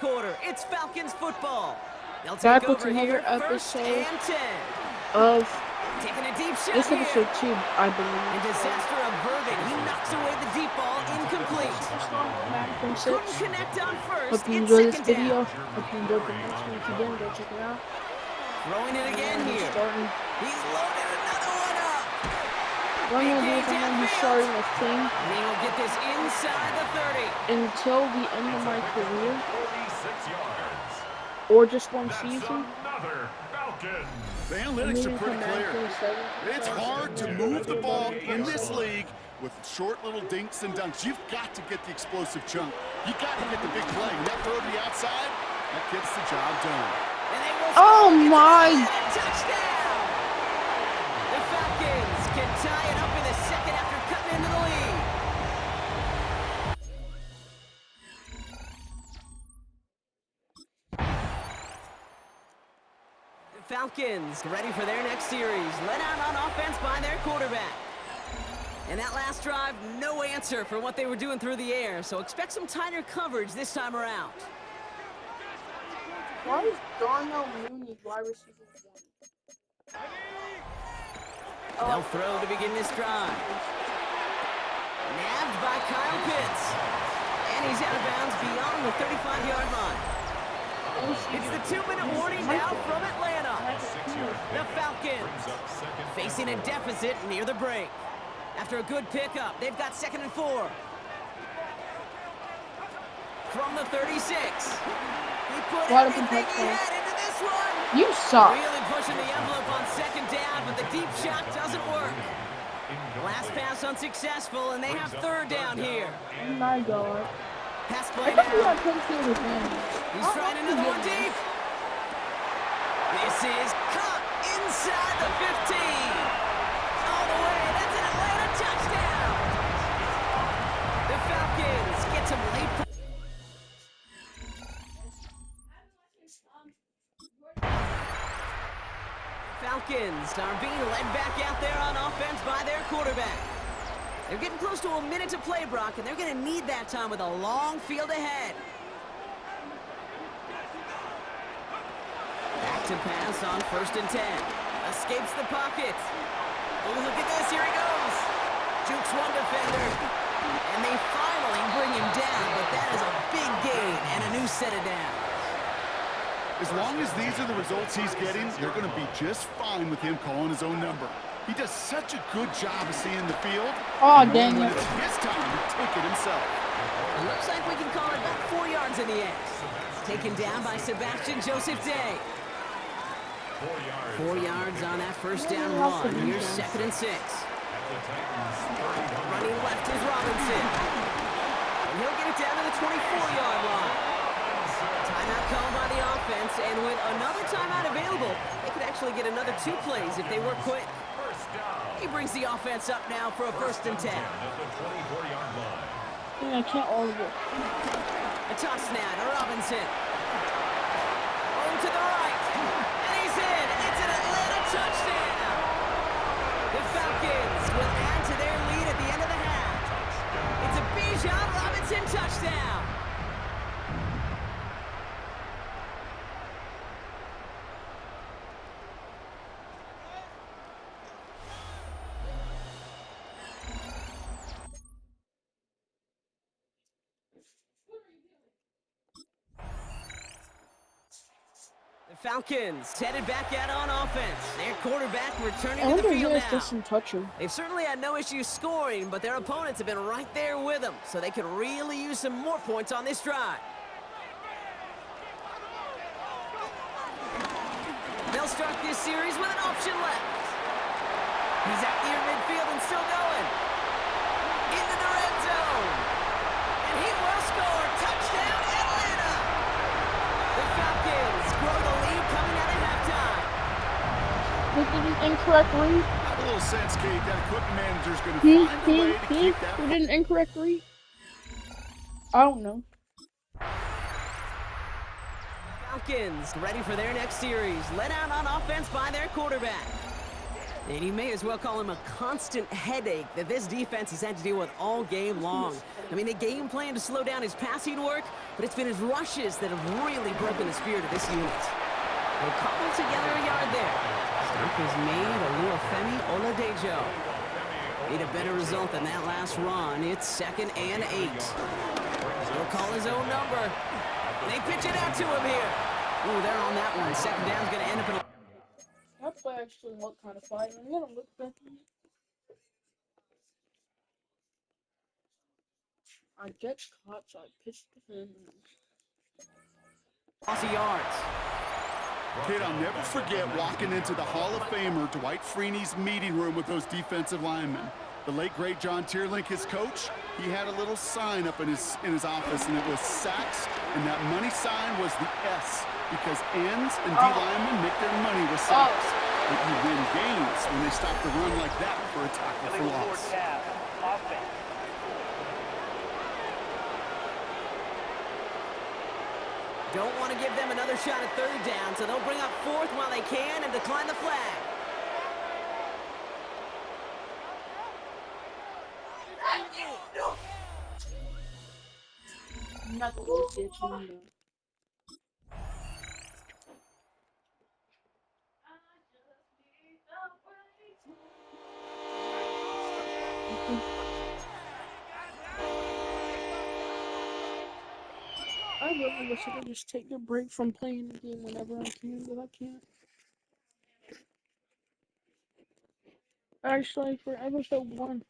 quarter. It's Falcons football. They'll Back take with over another here, episode 1st and 10. of Taking a deep shot this here. episode 2, I believe. And disaster averted. He knocks away the deep ball, incomplete. Madden Couldn't 6. connect on first. Hope you It's enjoy this second video. down. Hope you enjoyed the next week again. Go check it out. Throwing it again here. Starting. He's loaded another one up. What I'm gonna do is I'm gonna be starting a thing And he'll get this inside the 30. until the end of my career, or just one season. The analytics are pretty clear. It's hard to move the ball in this league with short little dinks and dunks. You've got to get the explosive chunk. You got to get the big play. And that throw to the outside, that gets the job done. Oh my! Touchdown! The Falcons can tie it up in the second after cutting into the lead. Falcons ready for their next series. Let out on offense by their quarterback. And that last drive, no answer for what they were doing through the air. So expect some tighter coverage this time around. Why is Darnell Mooney wide receiver 1? They'll throw to begin this drive. Nabbed by Kyle Pitts. And he's out of bounds beyond the 35-yard line. It's the 2-minute warning now from Atlanta. The Falcons facing a deficit near the break. After a good pickup, they've got 2nd and 4. From the 36. He put everything he had into this one. You suck. Really pushing the envelope on 2nd down, but the deep shot doesn't work. Last pass unsuccessful, and they have 3rd down here. Oh my god. Pass I play thought we now. had home field advantage. He's trying another one deep. This is caught inside the 15. All the way. That's an Atlanta touchdown. The Falcons get some late. Falcons are being led back out there on offense by their quarterback. They're getting close to a minute to play, Brock, and they're going to need that time with a long field ahead. Back to pass on 1st and 10. Escapes the pocket. Oh, look at this. Here he goes. Jukes one defender. And they finally bring him down, but that is a big gain and a new set of downs. As long as these are the results he's getting, they're going to be just fine with him calling his own number. He does such a good job of seeing the field. Oh, dang when it. it's his time to take it himself. It looks like we can call it about 4 yards in the end. Taken down by Sebastian Joseph Day. 4 yards on that 1st down run. Here's 2nd and 6. Running left is Robinson. And he'll get it down to the 24-yard line. Timeout called by the offense, and with another timeout available, they could actually get another 2 plays if they work quick. He brings the offense up now for a 1st and 10. Yeah, I can't all of it. A toss now to Robinson. Over to the right. And he's in. It's an Atlanta touchdown. The Falcons will add to their lead at the end of the half. It's a Bijan Robinson touchdown. Falcons headed back out on offense. Their quarterback returning to the field now. They've certainly had no issues scoring, but their opponents have been right there with them, so they could really use some more points on this drive. They'll start this series with an option left. He's out near midfield and still going. Into the red zone. And he will score. Touchdown, Atlanta! The Falcons grow the lead coming out of halftime. We did an incorrect read. I have a little sense, Kate, that equipment manager's going to find a way to keep that. We did an incorrect read. I don't know. Falcons ready for their next series. Led out on offense by their quarterback. And you may as well call him a constant headache that this defense has had to deal with all game long. I mean, they game plan to slow down his passing work, but it's been his rushes that have really broken the spirit of this unit. They'll cobble together a yard there. Stop is made, Oluwafemi Oladejo. Need a better result than that last run. It's 2nd and 8. He'll call his own number. They pitch it out to him here. Ooh, they're on that one. 2nd down's going to end up in a... That play actually looked kind of fire. I'm gonna look back at it. I get caught, so I pitched to him. Loss of yards. Kid, I'll never forget walking into the Hall of Famer Dwight Freeney's meeting room with those defensive linemen. The late, great John Tierlink, his coach, he had a little sign up in his office, and it was sacks, and that money sign was the S, because ends and D linemen make their money with sacks. But you win games when they stop the run like that for a tackle for loss. Don't want to give them another shot at 3rd down, so they'll bring up 4th while they can and decline the flag. Not the worst ditch in the... I really wish I could just take a break from playing the game whenever I can, but I can't. Actually, for episode 1,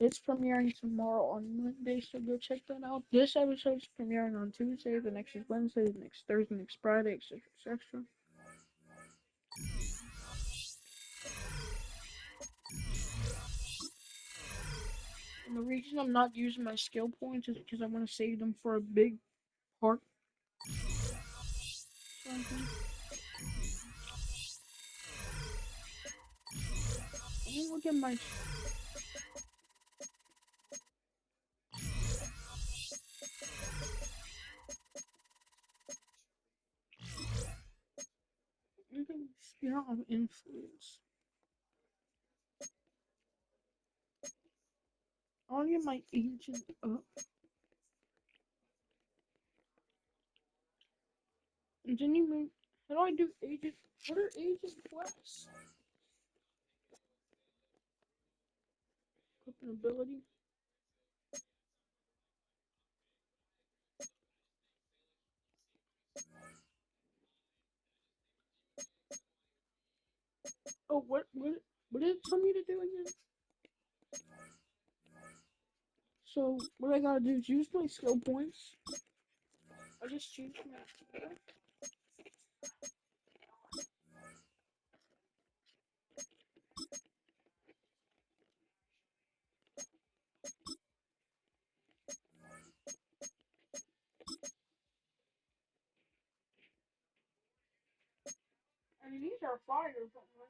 it's premiering tomorrow on Monday, so go check that out. This episode's premiering on Tuesday, the next is Wednesday, the next Thursday, next Friday, etc., etc. And the reason I'm not using my skill points is because I want to save them for a big part. Look at my... Sphere of influence. I'll get my agent up. And then you move... How do I do agent? What are agent quests? Equip an ability. Oh, what did it tell me to do again? So, what I gotta do is use my skill points. I just changed my... I mean, these are fire, but like...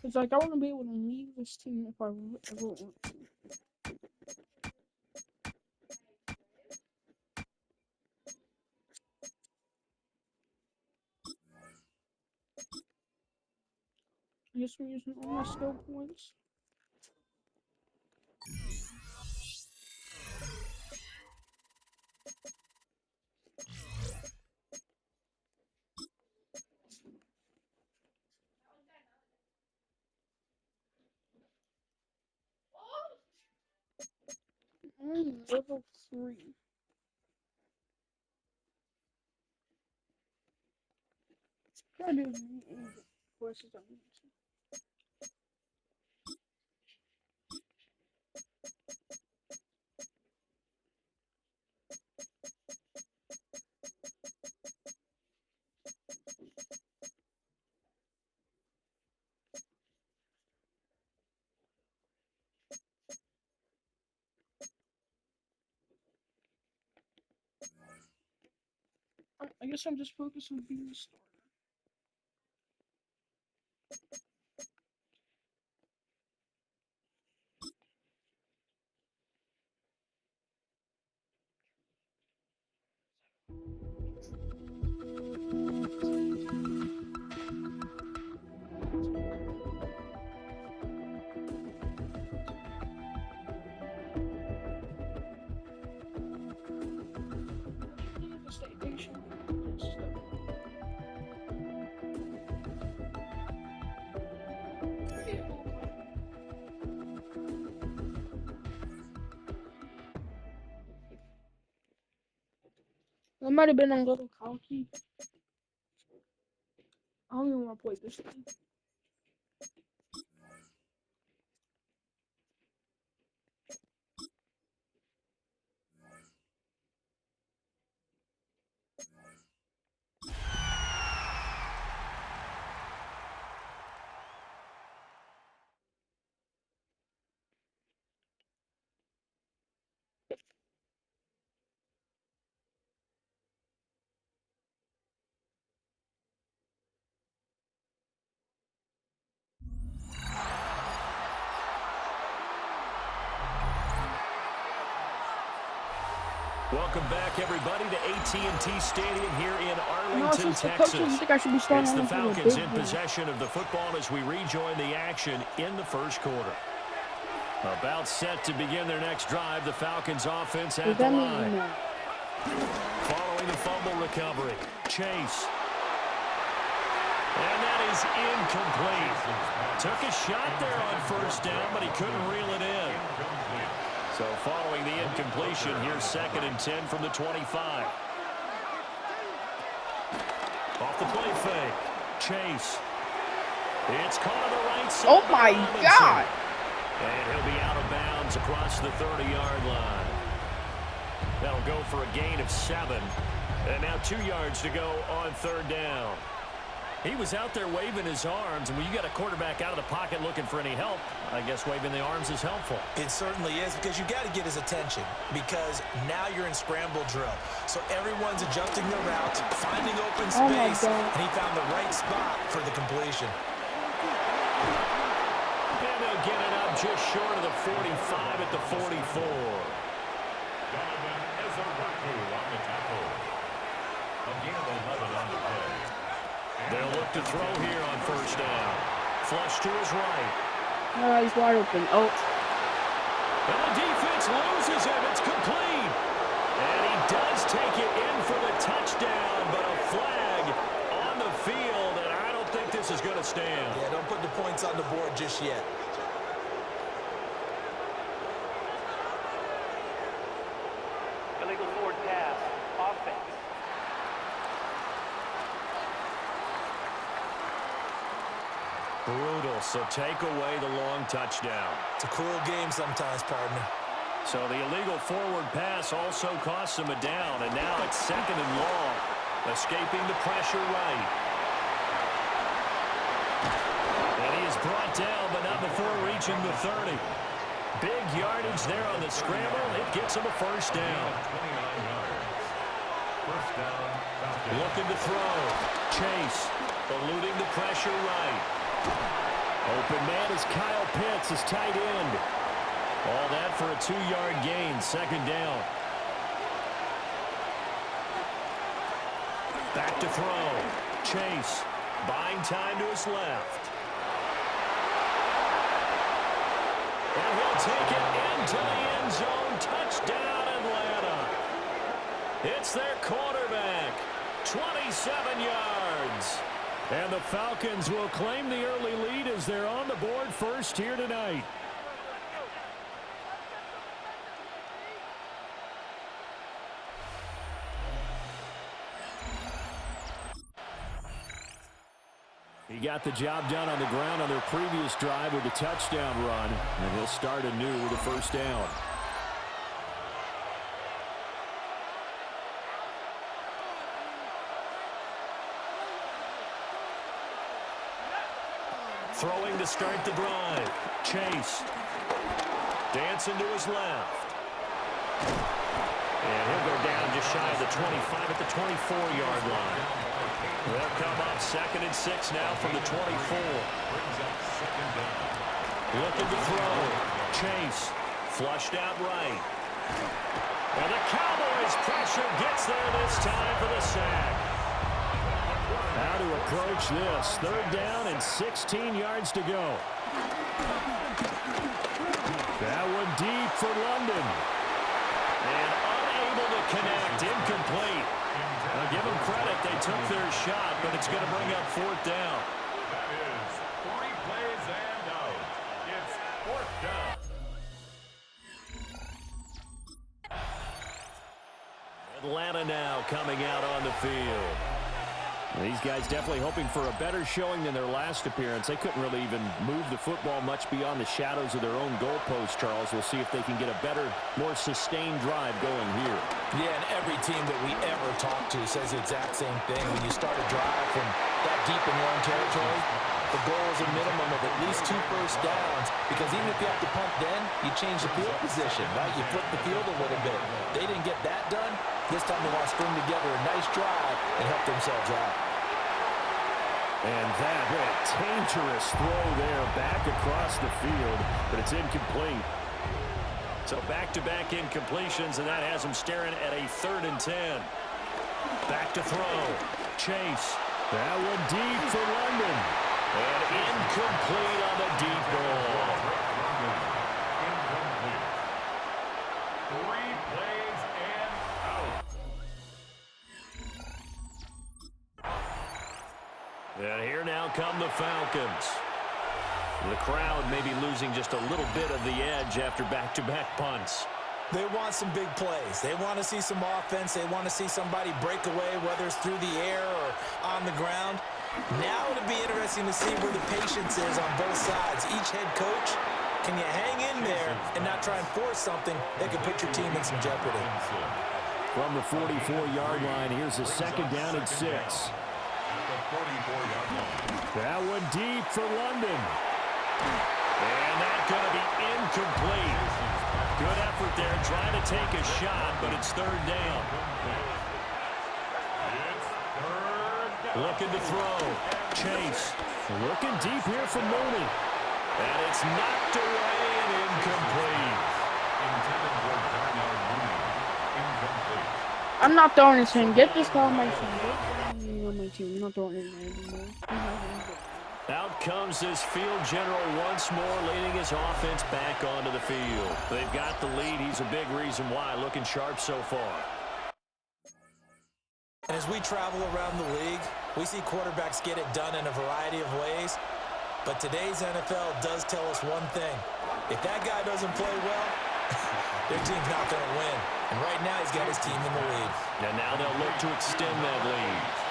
It's like I want to be able to leave this team if I ever want to. I guess we're using all my skill points. level 3. Try to do the courses on YouTube. I guess I'm just focused on being a starter. I might have been a little cocky. I don't even want to play this game. Welcome back, everybody, to ep2 Stadium here in Arlington, Texas. It's the Falcons in possession of the football as we rejoin the action in the first quarter. About set to begin their next drive, the Falcons offense at the line. Following the fumble recovery, Chase. And that is incomplete. Took a shot there on first down, but he couldn't reel it in. So following the incompletion, here's 2nd and 10 from the 25. Off the play fake. Chase. It's caught on the right side. Oh my God. And he'll be out of bounds across the 30-yard line. That'll go for a gain of 7. And now 2 yards to go on 3rd down. He was out there waving his arms, and when you got a quarterback out of the pocket looking for any help, I guess waving the arms is helpful. It certainly is, because you got to get his attention, because now you're in scramble drill. So everyone's adjusting their routes, finding open space, and he found the right spot for the completion. And they'll get it up just short of the 45 at the 44. They'll look to throw here on first down. Flush to his right. He's wide open. Oh. And the defense loses him. It's complete. And he does take it in for the touchdown, but a flag on the field, and I don't think this is going to stand. Yeah, don't put the points on the board just yet. Illegal forward pass. Offense. Brutal, so take away the long touchdown. It's a cruel game sometimes, partner. So the illegal forward pass also costs him a down, and now it's 2nd and long. Escaping the pressure right. And he is brought down, but not before reaching the 30. Big yardage there on the scramble. It gets him a first down. Looking to throw. Chase eluding the pressure right. Open man is Kyle Pitts, his tight end. All that for a 2-yard gain, 2nd down. Back to throw. Chase buying time to his left. And he'll take it into the end zone. Touchdown, Atlanta. It's their quarterback. 27 yards. And the Falcons will claim the early lead as they're on the board first here tonight. He got the job done on the ground on their previous drive with a touchdown run, and he'll start anew with a first down. Throwing to start the drive. Chase. Dancing to his left. And he'll go down just shy of the 25 at the 24-yard line. They'll come up 2nd and 6 now from the 24. Looking to throw. Chase. Flushed out right. And the Cowboys pressure gets there this time for the sack. How to approach this. 3rd down and 16 yards to go. That one deep for London. And unable to connect. Incomplete. I'll give them credit. They took their shot, but it's going to bring up 4th down. That is 3 plays and out. It's 4th down. Atlanta now coming out on the field. These guys definitely hoping for a better showing than their last appearance. They couldn't really even move the football much beyond the shadows of their own goalpost, Charles. We'll see if they can get a better, more sustained drive going here. Yeah, and every team that we ever talk to says the exact same thing. When you start a drive from that deep in your own territory, the goal is a minimum of at least 2 first downs, because even if you have to punt then, you change the field position, right? You flip the field a little bit. They didn't get that done. This time they want to string together a nice drive and help themselves out. And that, what a dangerous throw there back across the field, but it's incomplete. So back-to-back incompletions, and that has them staring at a 3rd and 10. Back to throw. Chase. That one deep for London. And incomplete on the deep ball. Incomplete. 3 plays and out. And here now come the Falcons. The crowd may be losing just a little bit of the edge after back-to-back punts. They want some big plays. They want to see some offense. They want to see somebody break away, whether it's through the air or on the ground. Now it'll be interesting to see where the patience is on both sides. Each head coach, can you hang in there and not try and force something that could put your team in some jeopardy? From the 44-yard line, here's a 2nd down and 6. That one deep for London. And that's going to be incomplete. Good effort there, trying to take a shot, but it's 3rd down. Looking to throw. Chase. Looking deep here for Mooney. And it's knocked away and incomplete. I'm not throwing this in. Get this guy on my team. Get this guy on my team. I'm not throwing it in anymore. Out comes this field general once more, leading his offense back onto the field. They've got the lead. He's a big reason why. Looking sharp so far. And as we travel around the league, we see quarterbacks get it done in a variety of ways. But today's NFL does tell us one thing. If that guy doesn't play well, their team's not going to win. And right now, he's got his team in the lead. And now they'll look to extend that lead.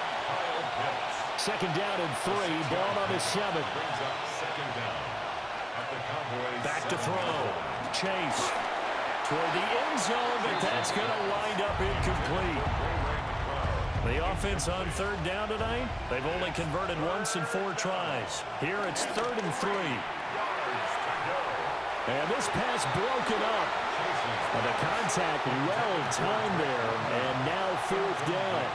2nd down and 3. Ball on the 7. Back to throw. Chase. Toward the end zone, but that's going to wind up incomplete. The offense on 3rd down tonight, they've only converted once in 4 tries. Here it's 3rd and 3. And this pass broken up. And the contact well timed there, and now 4th down.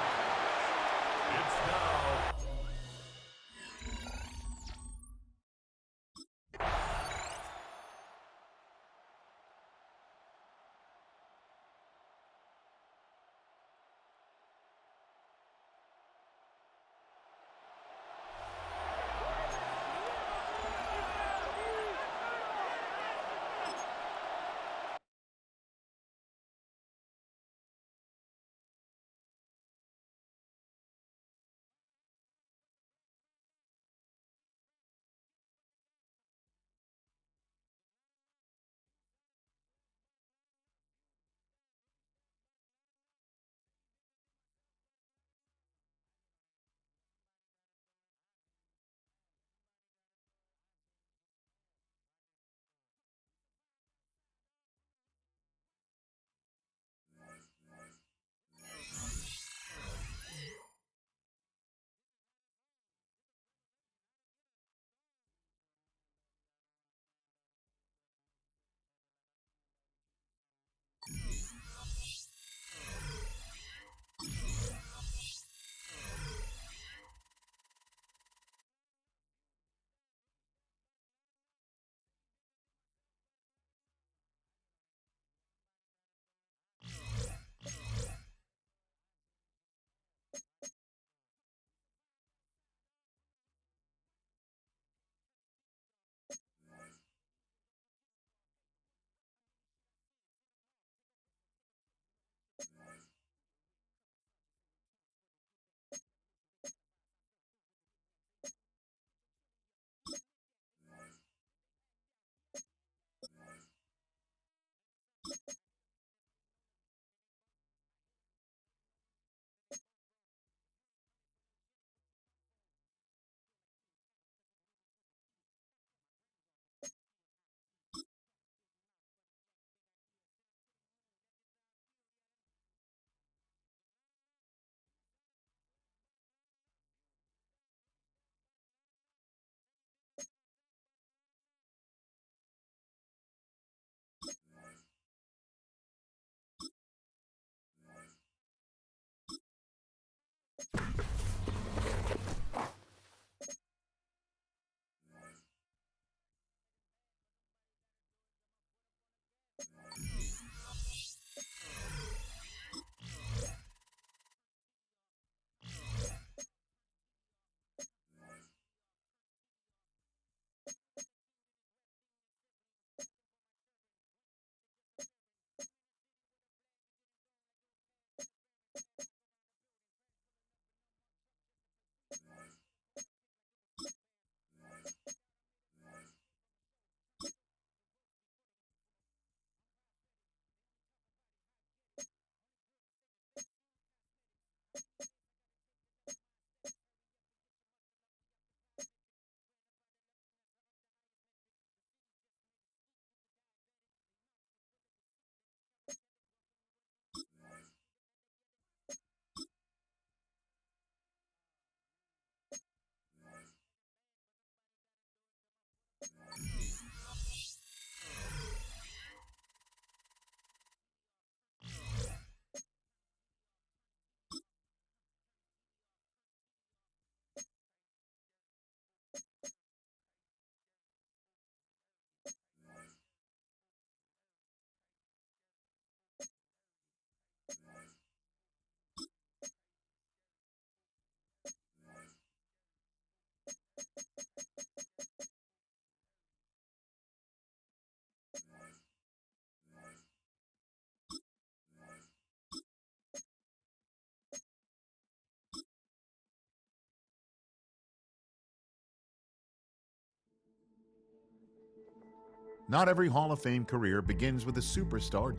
Not every Hall of Fame career begins with a superstar.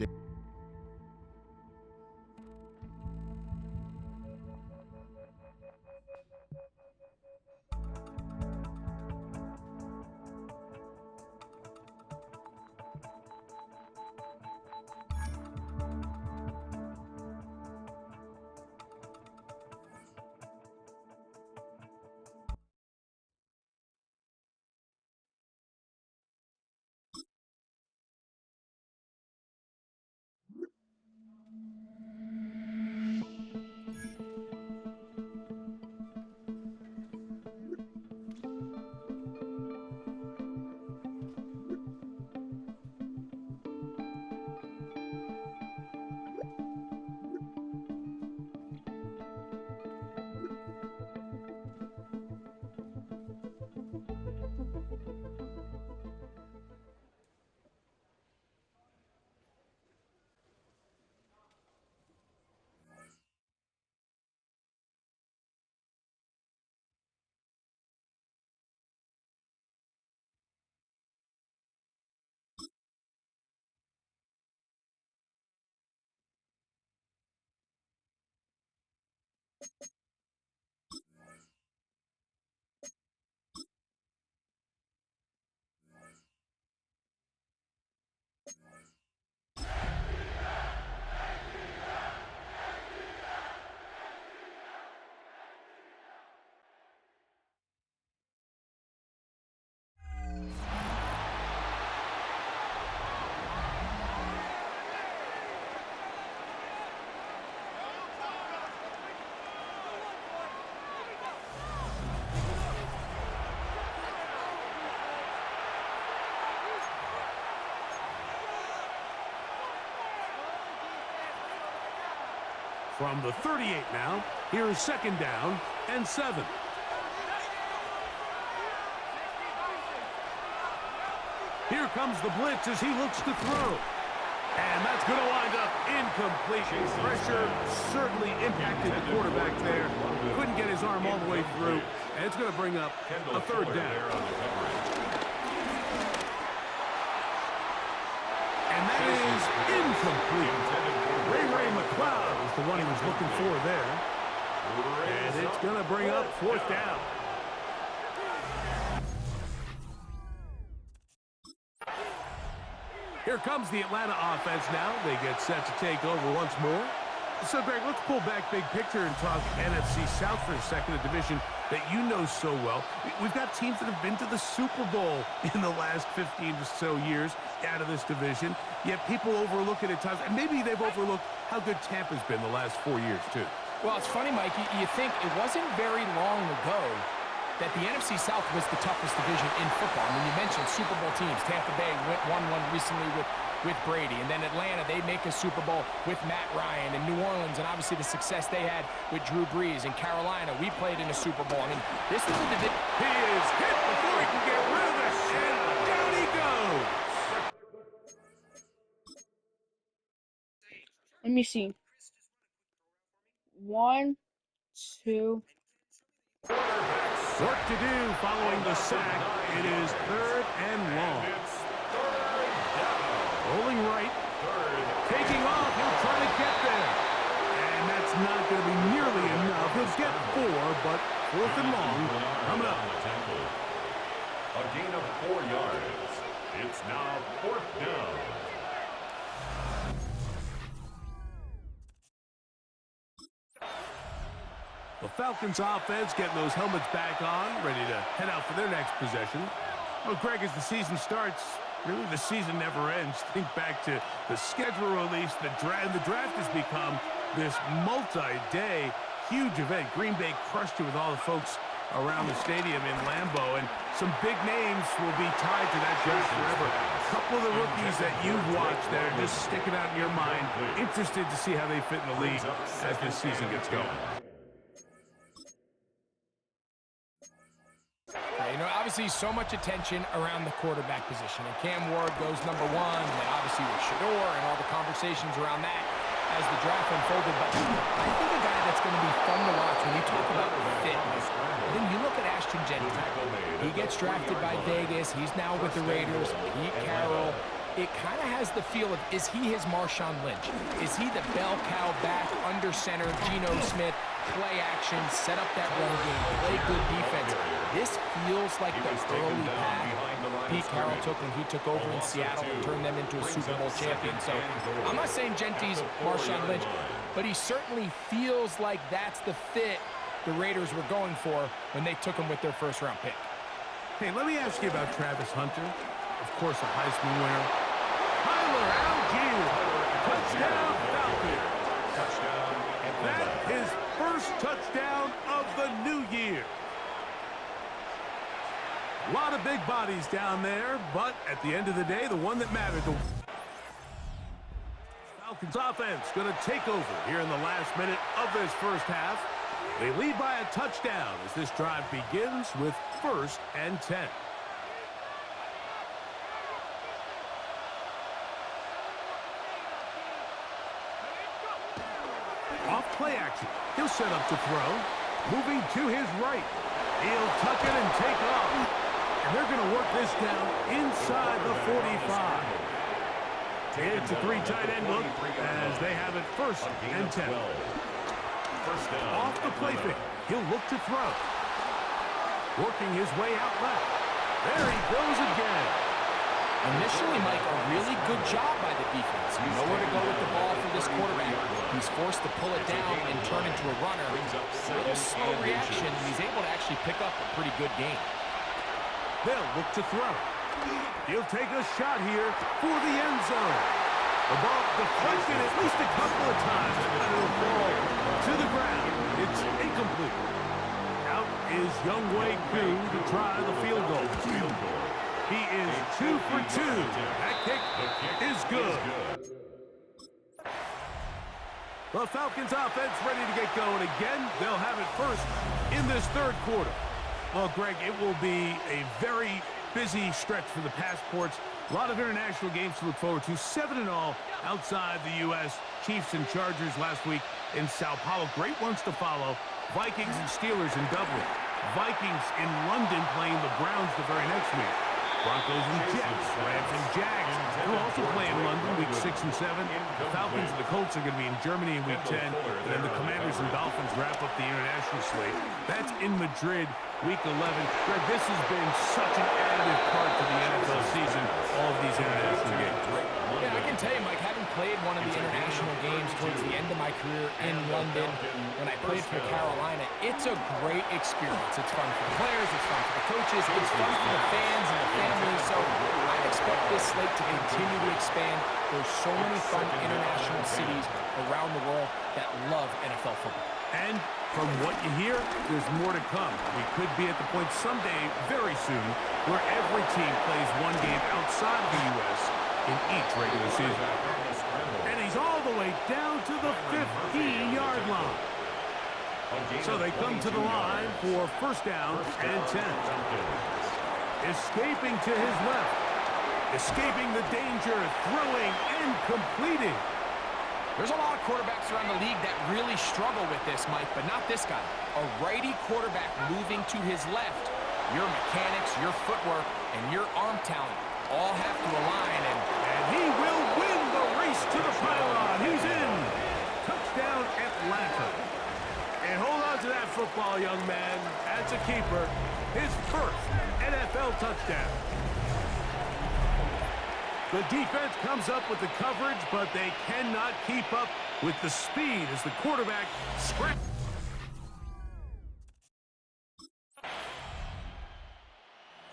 From the 38 now, here is 2nd down and 7. Here comes the blitz as he looks to throw. And that's going to wind up incomplete. Pressure certainly impacted the quarterback there. Couldn't get his arm all the way through. And it's going to bring up a 3rd down. And that is incomplete. Ray McLeod is the one he was looking for there. And it's going to bring up 4th down. Here comes the Atlanta offense now. They get set to take over once more. So, Greg, let's pull back big picture and talk NFC South for a second, a division that you know so well. We've got teams that have been to the Super Bowl in the last 15 or so years out of this division, yet people overlook it at times, and maybe they've overlooked how good Tampa's been the last 4 years, too. Well, it's funny, Mike, you think it wasn't very long ago that the NFC South was the toughest division in football. I mean, you mentioned Super Bowl teams. Tampa Bay won one recently with Brady, and then Atlanta, they make a Super Bowl with Matt Ryan, and New Orleans, and obviously the success they had with Drew Brees. In Carolina, we played in a Super Bowl. I mean, this was a division. He is hit before he can get rid of it, and down he goes. Let me see. 1, 2. Work to do following the sack. It is 3rd and long. Rolling right. Taking off. He'll try to get there. And that's not going to be nearly enough. He'll get 4, but 4th and long coming up. A gain of 4 yards. It's now 4th down. The Falcons offense getting those helmets back on, ready to head out for their next possession. Well, Greg, as the season starts, really the season never ends. Think back to the schedule release, the draft. The draft has become this multi-day huge event. Green Bay crushed it with all the folks around the stadium in Lambeau, and some big names will be tied to that draft forever. A couple of the rookies that you've watched that are just sticking out in your mind. Interested to see how they fit in the league as this season gets going. You know, obviously so much attention around the quarterback position. And Cam Ward goes #1, and then obviously with Shador and all the conversations around that. as the draft unfolded, but I think a guy that's going to be fun to watch when you talk about fit. Then you look at Ashton Jenkins. He gets drafted by Vegas. He's now with the Raiders. Pete Carroll. It kind of has the feel of, is he his Marshawn Lynch? Is he the bell cow back, under center, Geno Smith, play action, set up that run game, play good defense? This feels like the early path Pete Carroll took when he took over in Seattle and turned them into a Super Bowl champion. So I'm not saying Genty's Marshawn Lynch, but he certainly feels like that's the fit the Raiders were going for when they took him with their first-round pick. Hey, let me ask you about Travis Hunter. Of course, a Heisman winner. Tyler Algier, touchdown Falcons. That's his first touchdown of the new year. A lot of big bodies down there, but at the end of the day, the one that mattered, the Falcons offense going to take over here in the last minute of this first half. They lead by a touchdown as this drive begins with 1st and 10. Off play action. He'll set up to throw. Moving to his right. He'll tuck it and take off. And they're going to work this down inside the 45. It's a 3 tight end look as they have it 1st and 10. Off the play fake. He'll look to throw. Working his way out left. There he goes again. Initially, Mike, a really good job by the defense. Nowhere to go with the ball for this quarterback. He's forced to pull it down and turn into a runner. A little slow reaction, and he's able to actually pick up a pretty good game. They'll look to throw. He'll take a shot here for the end zone. The ball deflected at least a couple of times, and it'll fall to the ground. It's incomplete. Out is Younghoe Koo to try the field goal. He is 2 for 2. That kick is good. The Falcons offense ready to get going again. They'll have it first in this 3rd quarter. Well, Greg, it will be a very busy stretch for the Passports. A lot of international games to look forward to. 7 in all outside the U.S. Chiefs and Chargers last week in Sao Paulo. Great ones to follow. Vikings and Steelers in Dublin. Vikings in London playing the Browns the very next week. Broncos and Jets, Rams and Jags will also play in London week 6 and 7. The Falcons and the Colts are going to be in Germany in week 10. And then the Commanders and Dolphins wrap up the international slate. That's in Madrid week 11. Greg, this has been such an additive part to the NFL season, all of these international games. Yeah, I can tell you, Mike, having played one of the international games towards the end of my career in London, when I played for Carolina, it's a great experience. It's fun for the players, it's fun for the coaches, it's fun for the fans and the families. So I expect this slate to continue to expand. There's so many fun international cities around the world that love NFL football. And from what you hear, there's more to come. We could be at the point someday, very soon, where every team plays one game outside of the U.S. in each regular season. And he's all the way down to the 15-yard line. So they come to the line for 1st down and 10. Escaping to his left. Escaping the danger, throwing and completing. There's a lot of quarterbacks around the league that really struggle with this, Mike, but not this guy. A righty quarterback moving to his left. Your mechanics, your footwork, and your arm talent all have to align. And he will win the race to the pylon. He's in. Touchdown, Atlanta. And hold on to that football, young man. As a keeper, his 1st NFL touchdown. The defense comes up with the coverage, but they cannot keep up with the speed as the quarterback scrambles.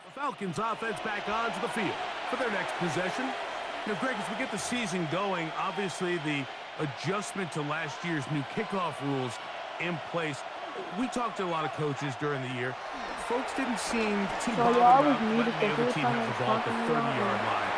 The Falcons offense back onto the field for their next possession. Now, Greg, as we get the season going, obviously the adjustment to last year's new kickoff rules in place. We talked to a lot of coaches during the year. Folks didn't seem too bothered about letting the other team have the ball at the 30-yard line.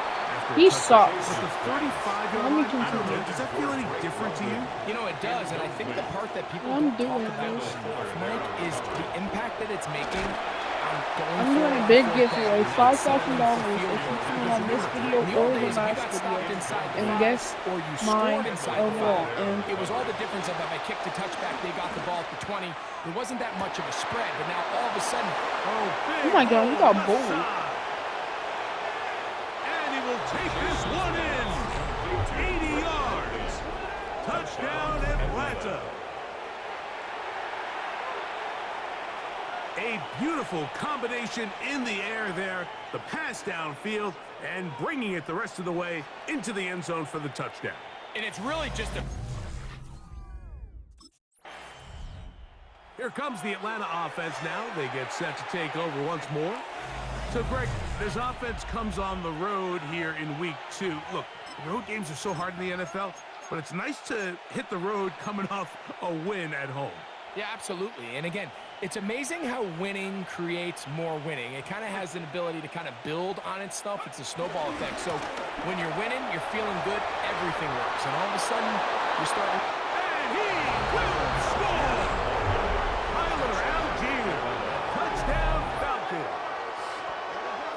He sucks. But the 35-yard line, I don't know, does that feel any different to you? You know, it does, and I think the part that people don't talk about enough, Mike, is the impact that it's making on going I'm for doing it a on big fourth giveaway, down, $5,000 settling for if field you goals. comment Because on this remember, video in the or old the days, if you last got video stopped inside the and 5 guess or you my scored inside the 5, overall. And it was all the difference of if I kicked a touchback, they got the ball at the 20. There wasn't that much of a spread, but now all of a sudden, oh my God, he got bullied. And he will take this one in. 80 yards. Touchdown, Atlanta. A beautiful combination in the air there. The pass downfield and bringing it the rest of the way into the end zone for the touchdown. and it's really just a... Here comes the Atlanta offense now. They get set to take over once more. So, Greg, this offense comes on the road here in week 2. Look, road games are so hard in the NFL, but it's nice to hit the road coming off a win at home. Yeah, absolutely. And again, it's amazing how winning creates more winning. It kind of has an ability to kind of build on its stuff. It's a snowball effect. So when you're winning, you're feeling good, everything works. And all of a sudden, you're starting... And he will score! Tyler Algier, touchdown Falcons.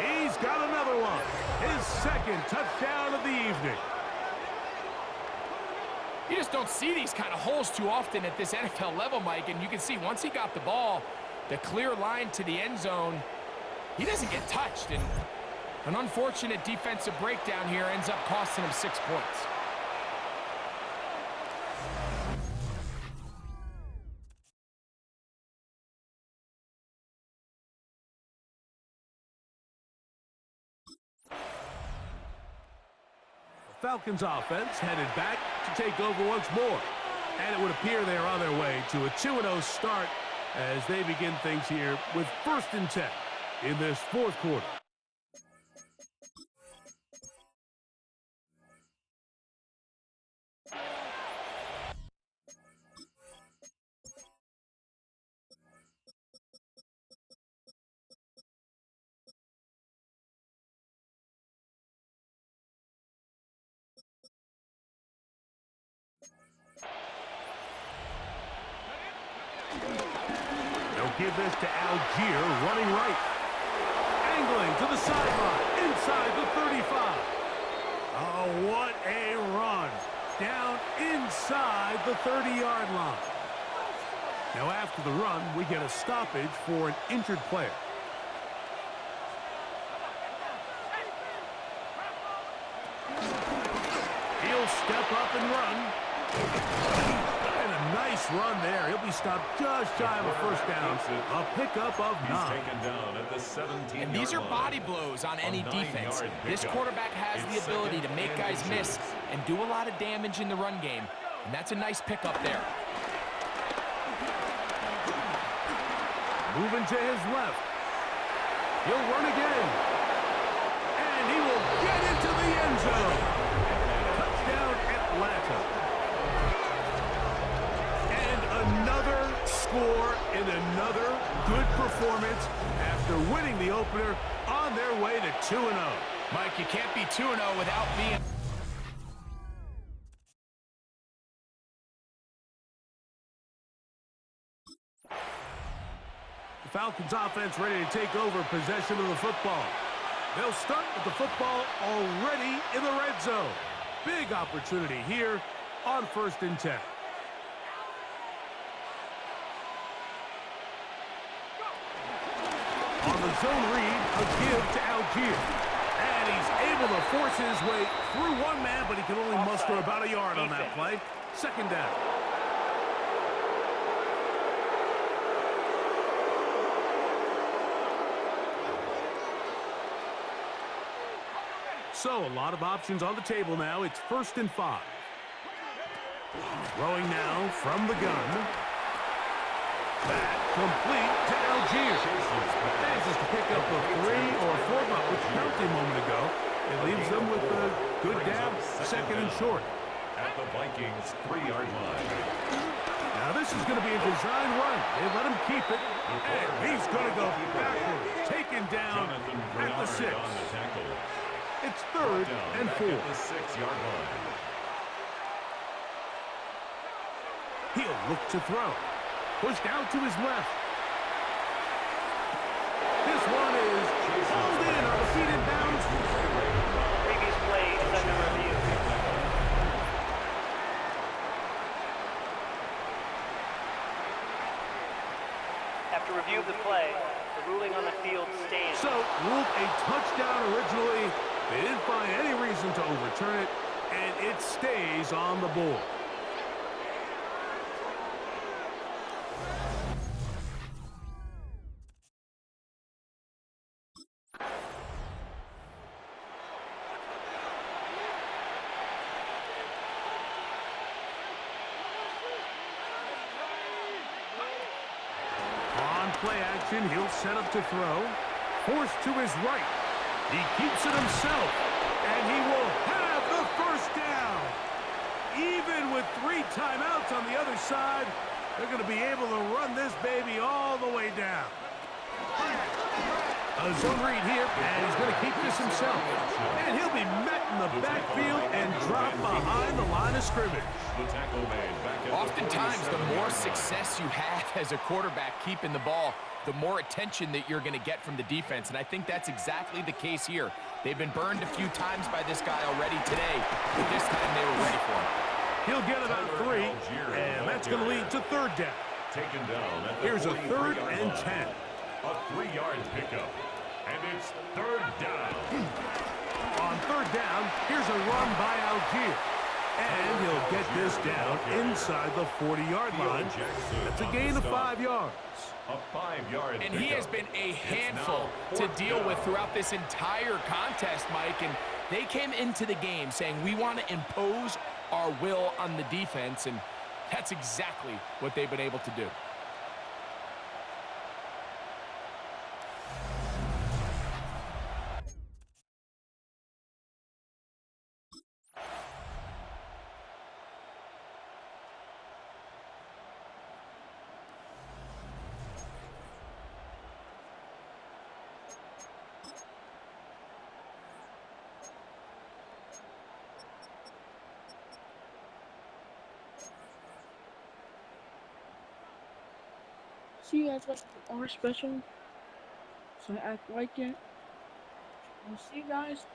He's got another one. His second touchdown of the evening. You just don't see these kind of holes too often at this NFL level, Mike. And you can see once he got the ball, the clear line to the end zone, he doesn't get touched. And an unfortunate defensive breakdown here ends up costing him 6 points. Falcons offense headed back to take over once more. And it would appear they're on their way to a 2-0 start as they begin things here with 1st and 10 in this 4th quarter. They'll give this to Algier, running right. Angling to the sideline, inside the 35. Oh, what a run. Down inside the 30-yard line. Now after the run, we get a stoppage for an injured player. He'll step up and run. And a nice run there. He'll be stopped just shy of a 1st down. A pickup of 9. He's taken down at the 17-yard And these are body blows on any defense. This quarterback has the ability to make guys miss and do a lot of damage in the run game. And that's a nice pickup there. Moving to his left. He'll run again. And he will get into the end zone. Touchdown, Atlanta. And another score in another good performance after winning the opener on their way to 2-0. Mike, you can't be 2-0 without being... The Falcons offense ready to take over possession of the football. They'll start with the football already in the red zone. Big opportunity here on 1st and 10. On the zone read, a give to Algier. And he's able to force his way through one man, but he can only muster about a yard on that play. 2nd down. So, a lot of options on the table now. It's 1st and 5. Throwing now from the gun. That complete to Algier. Manages to pick up a 3 or 4, but which counted a moment ago. It leaves them with a good down, 2nd and short. At the Vikings' 3-yard line. Now this is going to be a design run. They let him keep it, and he's going to go backwards. Taken down at the 6. On the tackle. It's 3rd and 4. At the 6-yard line. He'll look to throw. Pushed out to his left. He'll After review of the play, the ruling on the field stands. So, ruled a touchdown originally. They didn't find any reason to overturn it, and it stays on the board. On play action, he'll set up to throw. Forced to his right. He keeps it himself, and he will have the first down. Even with 3 timeouts on the other side, they're going to be able to run this baby all the way down. A zone read here, and he's going to keep this himself. And he'll be met in the backfield and dropped behind the line of scrimmage. Oftentimes, the more success you have as a quarterback keeping the ball, the more attention that you're going to get from the defense, and I think that's exactly the case here. They've been burned a few times by this guy already today, but this time they were ready for him. He'll get about 3, and that's going to lead to third down. Here's a 3rd and 10. A 3-yard pickup, and it's third down. On third down, here's a run by Algier. And he'll get this down inside the 40-yard line. That's a gain of 5 yards. A 5-yard And he has been a handful to deal with throughout this entire contest, Mike. And they came into the game saying, we want to impose our will on the defense. And that's exactly what they've been able to do. See you guys watch our special, so act like it. I'll see you guys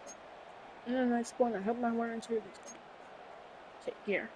in the next one. I hope my learning to take care.